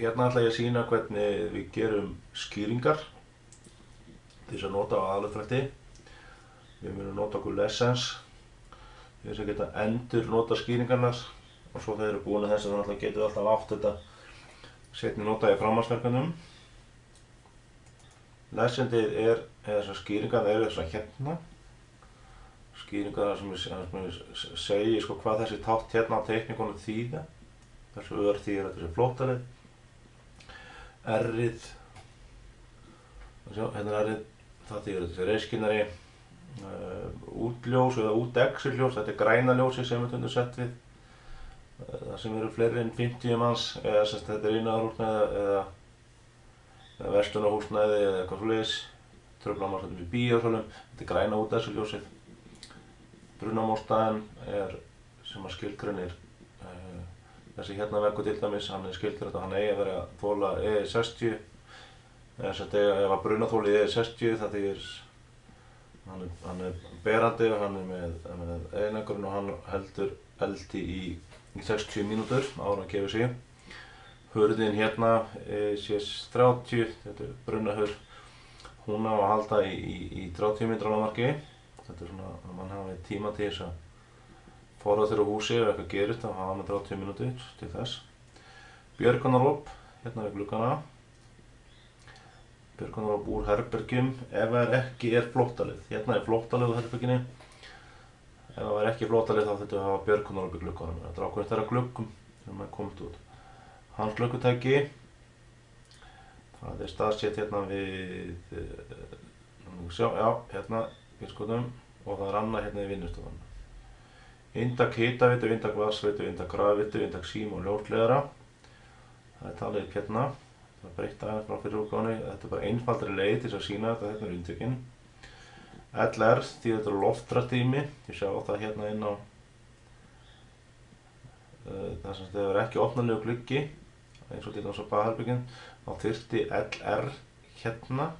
Hérna ætla ég að sýna hvernig við gerum skýringar til þess að nota á aðaluppdrætti. Við munum nota okkur lessons til þess að geta endur nota skýringarnar og svo þegar þeir eru búin að þessu þá getum við alltaf átt þetta seinni nota í framhaldsverkefnum. Lessondið þessar skýringar eru þessar hérna. Skýringar sem ég segi hvað þessi tátt hérna á teikningunum þýða. Þessu ör þýðir þetta sé flóttalið. R-ið, hérna er R-ið, það þýðir þetta sé reiskinnari. Útljós eða útexilljós, þetta er græna ljósið sem við höfum sett við. Það sem eru fleiri en 50 manns, eða þetta er iðnaðarhúsnæði eða verslunarhúsnæði eða eitthvað svoleiðis. Truflar maður við bíósalum, þetta er græna útexilljósið. Brunamálstaðan sem að skilgreinir þessi hérna veggur til dæmis, hann er skilgreint að hann eigi að vera að þola EE60. Ef að brunaþolið EE60 það þýðir hann er berandi og hann er með einangrun og hann heldur eldi í 60 mínútur áður en að gefa sig. Hurðin hérna sé 30, þetta er brunahurð, hún á að halda í 30 mínútur lágmarki. Þetta er svona að mann hafi tíma til þess að forða þér á húsi ef eitthvað gerist, þá hafa maður 30 mínútur til þess. Björgunarop, hérna við gluggana. Björgunarop úr herbergjum, ef það ekki er flóttalið. Hérna er flóttalið á herberginni. Ef það er ekki flóttalið þá þurfum við að hafa björgunarop í glugganum. Þetta er ákveðin þeirra gluggum sem maður komið út. Hans gluggutæki, það er staðsett hérna við, hérna við skoðum og það er annað hérna í vinnustofan. Inntak hitaveitu, inntak vatnsveitu, inntak rafveitu, inntak síma og ljósleiðara. Það er talið upp hérna. Það er breytt aðeins frá fyrir útgáfunni. Þetta er bara einfaldari leið til að sýna þetta. Þetta er inntökin. LR því þetta er loftræstími. Ég sjá það hérna inn á það sem þegar er ekki opnanlegur gluggi, eins og til dæmis á baðherbergin, þá þyrfti LR hérna.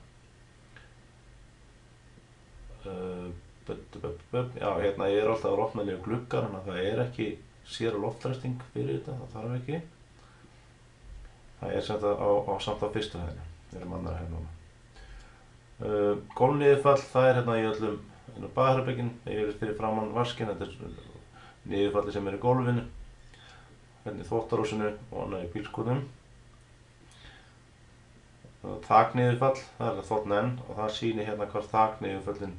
Já, hérna er alltaf opnanlegur gluggar, þannig að það er ekki sér loftræsting fyrir þetta, það þarf ekki. Það er samt á fyrstu hæðinni, við erum annarra hæðinni. Gólfniðurfall, það er hérna í öllum baðherbergin, yfir fyrir framan vaskinn, þetta er niðurfalli sem er í gólfinu, hérna í þvottarhúsinu og annað í bílskúrnum. Þakniðurfall, það er þvottnenn og það sýnir hérna hvar þakniðurföllin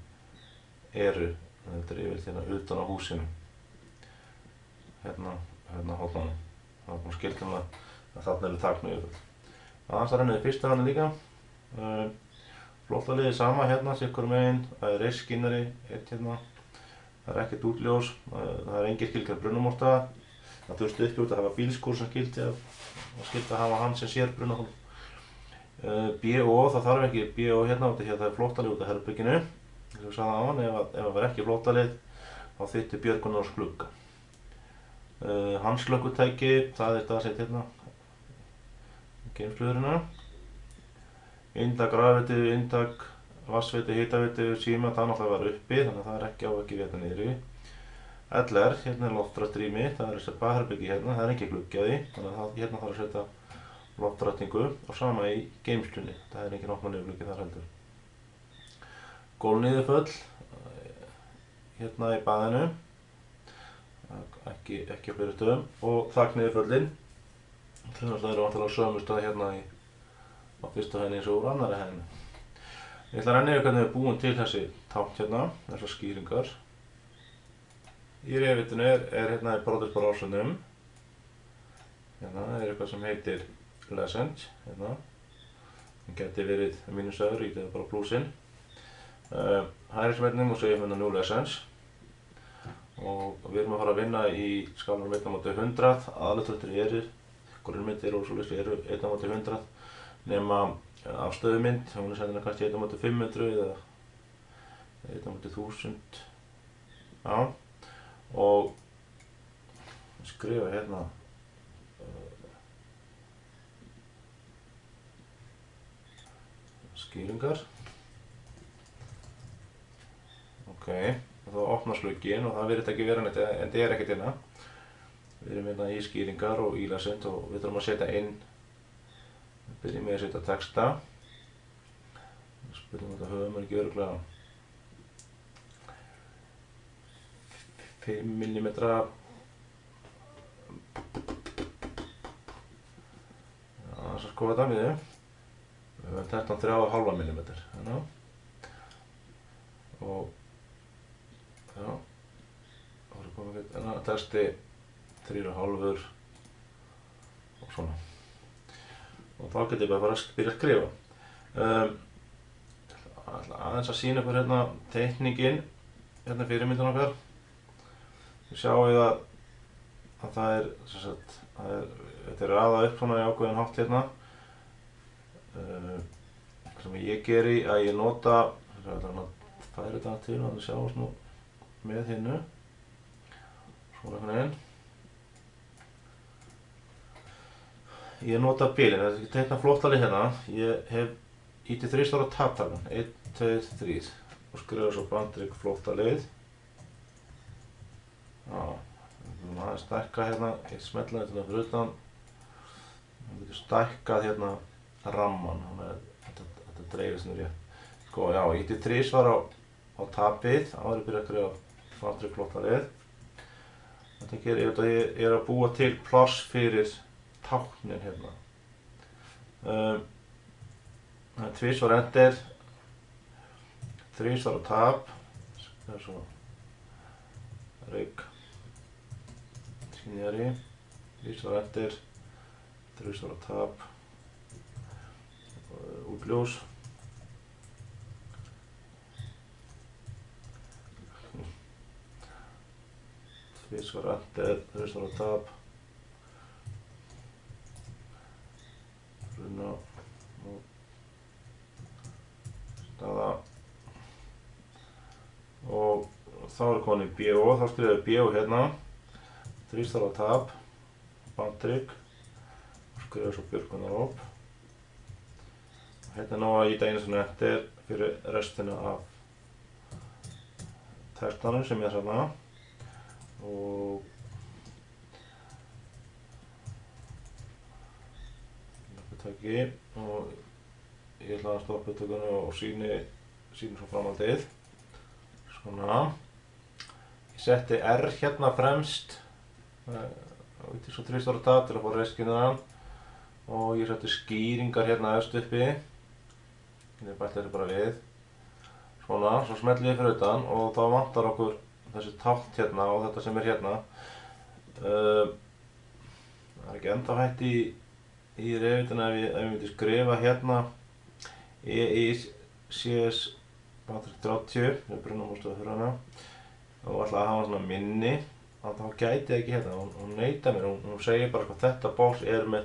eru. Þetta er yfirleitt hérna utan á húsinu. Hérna hotnanum. Það er búin skilgreinað að þarna eru þakniðurföll. Aðeins það rennir fyrsta hann líka. Flóttaliðið sama hérna, sikkur megin. Það er reiskinnari, hérna. Það er ekkert útljós. Það er engin skilgreind brunamálstaða. Það þurfti ekki út að hafa bílskúr sem skildi að hafa hann sem sér brunahól. BO, það þarf ekki BO hérna, það er flóttalið út af herberginu. Eins og ég sagði áðan, ef það var ekki flóttalið þá þyrfti björgunar glugga. Hans slökkvitæki, það er staðsett hérna geymsluhurðina. Inntak rafveitu, inntak vatnsveitu, hitaveitu, síma, það náttúrulega var uppi, þannig að það er ekki á ekki hérna niðri. LR, hérna er loftræstrými, það er þessi baðherbergi hérna, það er ekki gluggi á því, þannig að hérna þarf að setja loftræstingu og sama í geymslunni, það er engin opnanlegur gluggi þar heldur. Gólfniðurföll, hérna í baðinu, ekki á fleiri stöðum, og þakniðurföllin, það eru vantilega sömu stöð hérna á fyrstu hæðinni eins og úr annarri hæðinni. Ég ætla að renna yfir hvernig við búum til þessi tákn hérna, þessar skýringar. Í rifritinu er hérna í bróðurspárásunum, hérna er eitthvað sem heitir lesend, hérna. Það geti verið mínusöður, ég geti bara plúsinn. Hægrisveininum og segjum hérna 0 lessons. Og við erum að fara að vinna í skalanum 1/100. Aðalupdrættir eru, grunnmyndir og svoleiðis eru 1/100. Nema afstöðumynd, hún er sennilega kannski 1/500 eða 1/1000. Já. Og skrifa hérna skýringar. Ok, og þá opnar slugginn og það virðist ekki vera neitt, en það er ekkert hérna. Við erum hérna í skýringar og í lesend og við þurfum að setja inn byrjum ég að setja texta. Spurning þetta höfum ekki örugglega 5 mm. Það er skoða þetta við. Við höfum þetta 3,5 mm. Hérna. Og já, það er komið hérna texti 3,5 og svona. Og þá getur ég bara að fara að byrja að skrifa. Aðeins að sýna ykkur hérna teikningin, hérna fyrirmyndin okkar. Þið sjáið að það er, þetta er raðað upp svona í ákveðin hátt hérna. Sem ég geri að ég nota, það er að færa þetta til og það sjáast nú með hinnu. Svona einhvern veginn. Ég nota bilin, þetta er ekki teikna flottalið hérna. Ég hef ítið 3 stóra tabtalan, 1, 2, 3 og skrifa svo bandrygg flottalið. Já, við erum aðeins stækkað hérna, ég smetla þetta fyrir utan. Við getum stækkað hérna ramman, þannig að þetta dreifist nú rétt. Sko, já, ég ítið 3 á tabið, áður ég byrja að skrifa bandrygg flottalið. Þetta gerir ég er að búa til pláss fyrir táknin hérna. Það er 2 enter, 3 tab, það er svo rygg, skynjari, 3 enter, 3 tab, útljós, 2 enter, 3 tab, bruna og staða og þá er komin í BO, þá skrifum við BO hérna 3 tab, bandtrygg og skrifum svo Björgunaróp og hérna er ná að íta einu svona eftir fyrir restina af textanum sem ég er hérna og og ég ætla að stoppa upptökuna og sýni svo framhaldið. Svona. Ég setti R hérna fremst, svo 3 tab til að fá reiskjuna og ég setti skýringar hérna efst uppi. Ég bætti þetta bara við. Svona, svo smelli ég fyrir utan og þá vantar okkur þessi tátt hérna og þetta sem er hérna. Það er ekki ennþá hægt í Revitina ef ég myndi skrifa hérna EICS 30, við brunamúrstöðu fyrir hana og ætla að hafa svona minni þá gæti ég ekki hérna, hún neitar mér, hún segir bara hvað þetta box er með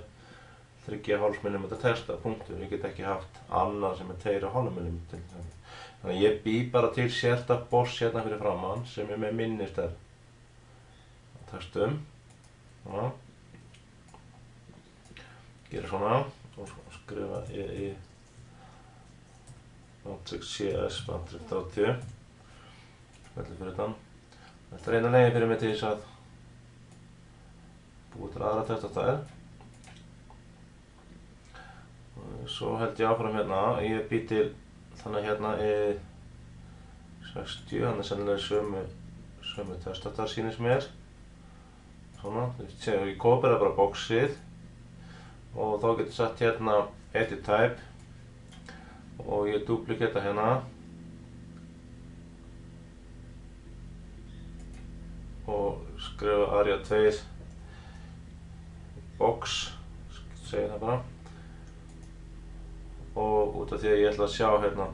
3,5 mm texta, punktur, ég get ekki haft annað sem er 2,5 mm þannig að ég bý bara til sérstakt box hérna fyrir framann sem er með minni stærð textum svona. Gera svona og skrifa EI CS bandrygg 30 smelli fyrir utan. Þetta er eina leiðin fyrir mig til þess að búa til aðra textastæðir. Svo held ég áfram hérna, ég bý til þannig hérna E60, hann er sennilega sömu textastæðar sýnist mér. Svona, ég kópera bara boxið og þá getur ég sett hérna edit type og ég duplikata hérna og skrifa ARIA 2 box, segja það bara og út af því að ég ætla að sjá hérna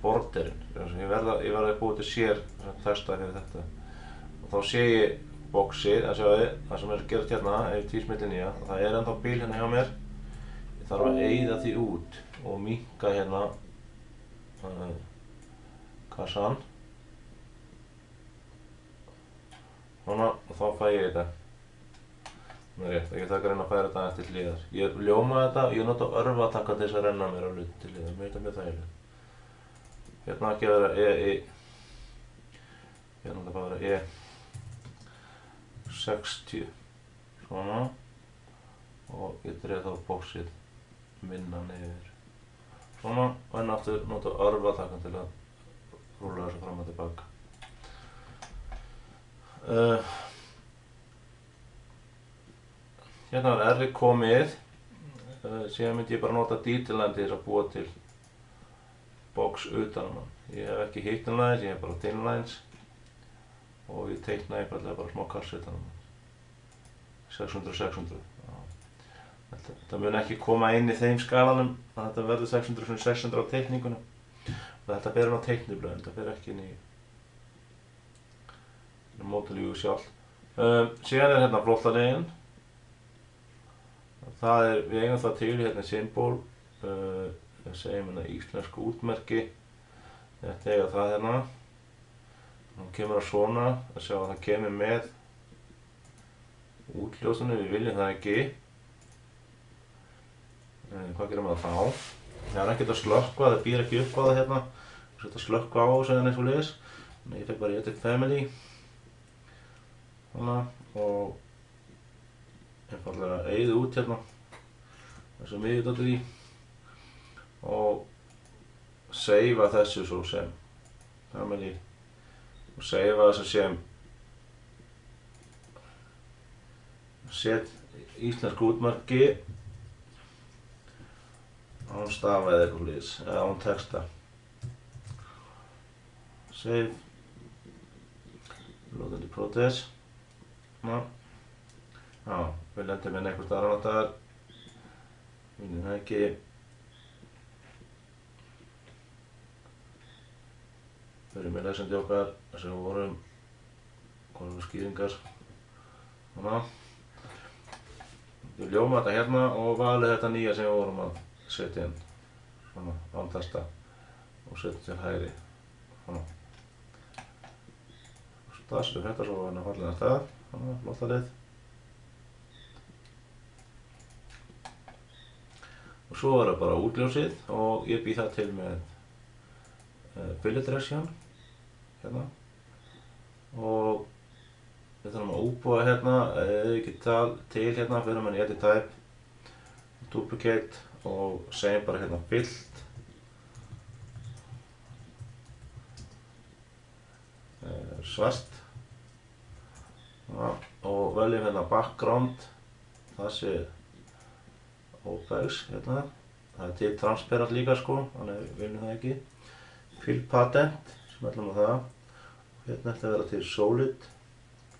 borderinn, ég verð að búa til sér texta fyrir þetta og þá sé ég boxið, það sem er gerast hérna, ef tísmillin í það er ennþá bíl hérna hjá mér. Ég þarf að eyða því út og minnka hérna kassan. Svona, og þá fæ ég þetta. Það er rétt, ég þarf að reyna að færa þetta eftir hliðar. Ég ljóma þetta, ég nota örvataka til þess að renna mér á hluti til hliðar, mér er þetta mjög þægilegt. Hérna ekki að vera hérna þetta bara vera 60 svona og ég dreif þá boxið minna niður. Svona, og enn aftur nota örvatakkan til að rúlla þessu fram og tilbaka. Hérna var R komið, síðan myndi ég bara nota detail-line til þess að búa til box utan hann. Ég hef ekki hidden lines, ég hef bara thin lines og ég teikna einfallega bara smá kassa utan hann. 600-600. Þetta mun ekki koma inn í þeim skalanum, þannig að þetta verður 600-600 á teikningunum. Og þetta fer inn á teikniblöðin, þetta fer ekki inn í módelíu sjálf. Síðan hérna flottalegin. Við eigum það til hérna symbol, við segjum hérna íslensku útmerki. Þetta eiga það hérna. Nú kemur það svona, að sjá að það kemur með útljósinu, við viljum það ekki. Hvað gerum við þá? Það er ekkert að slökkva, það býr ekki upp á það hérna. Þetta slökkva á þessu eða neitt svoleiðis. Þannig ég tek bara edit family. Svona, og einfallega eyði út hérna. Þessu miðjudótið í. Og seifa þessu svo sem family. Og seifa þessu sem set íslensku útmerki án stafa eða eitthvað slíks, eða án texta. Save. Load in the process. Ná. Já, við lendum hérna einhvers staðar annars staðar. Viljum það ekki. Förum í lesandi okkar, þar sem við vorum skýringar. Svona. Við ljóma þetta hérna og valið þetta nýja sem við vorum að setja inn. Svona, án testa. Og setja til hægri. Svona. Stafsum þetta svo hérna fallega stað. Svona, flotta leið. Og svo er það bara útljósið og ég bý það til með fillet direction. Hérna. Og við þurfum að útbúa hérna, ekki til hérna, fyrir mann í edit type, duplicate og segjum bara hérna fyllt. Svart. Og veljum hérna background, það sé OPEX hérna. Það er til transparent líka sko, þannig við viljum það ekki. Fill patent, smellum á það. Hérna ætti að vera til solid.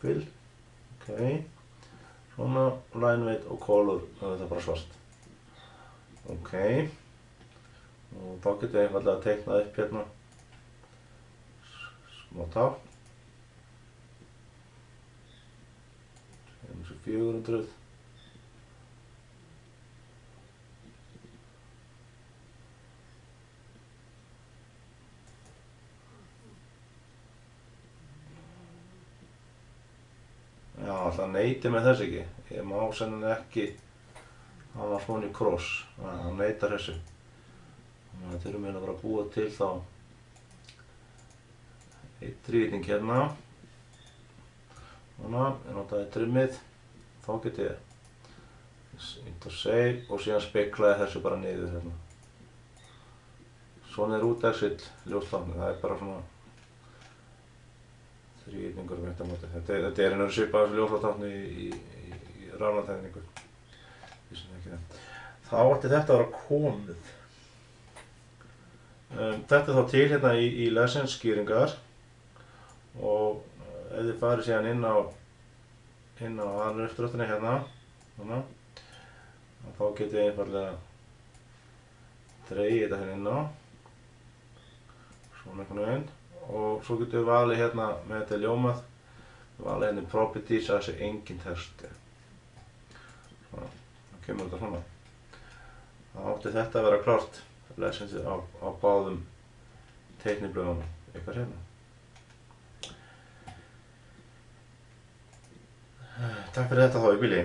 Fill, ok, svona, line weight og color, það er bara svart. Ok, og þá getum við einfallega að teikna upp hérna smá tákn. Hérna svo 400. Já, það neytir með þess ekki. Ég má sennilega ekki hafa svona í kross. Það neytar þessu. Þannig að þurfum við að bara búa til þá eitt þrýting hérna. Svona, ég notaði trimmið. Þá get ég ítt og save og síðan speklaði þessu bara niður hérna. Svona er út exit ljóstáknið. Það er bara svona þrýtingur með þetta móti. Þetta er einhverju svipað þessu ljóstákni í rafmagnstekníku. Þá ætti þetta að vera komið. Þetta er þá til hérna í lessons skýringar og ef þið farið síðan inn á aðra uppdráttina hérna, þá getið þið einfallega dregið þetta hérna inn á, svona einhvern veginn. Og svo getum við valið hérna með þetta ljómað, valið hérna properties að þessi engin texti. Svona, þá kemur þetta svona. Þá átti þetta að vera klárt, lessonsið á báðum teikniblöðunum, eitthvað hérna. Takk fyrir þetta þá í bili.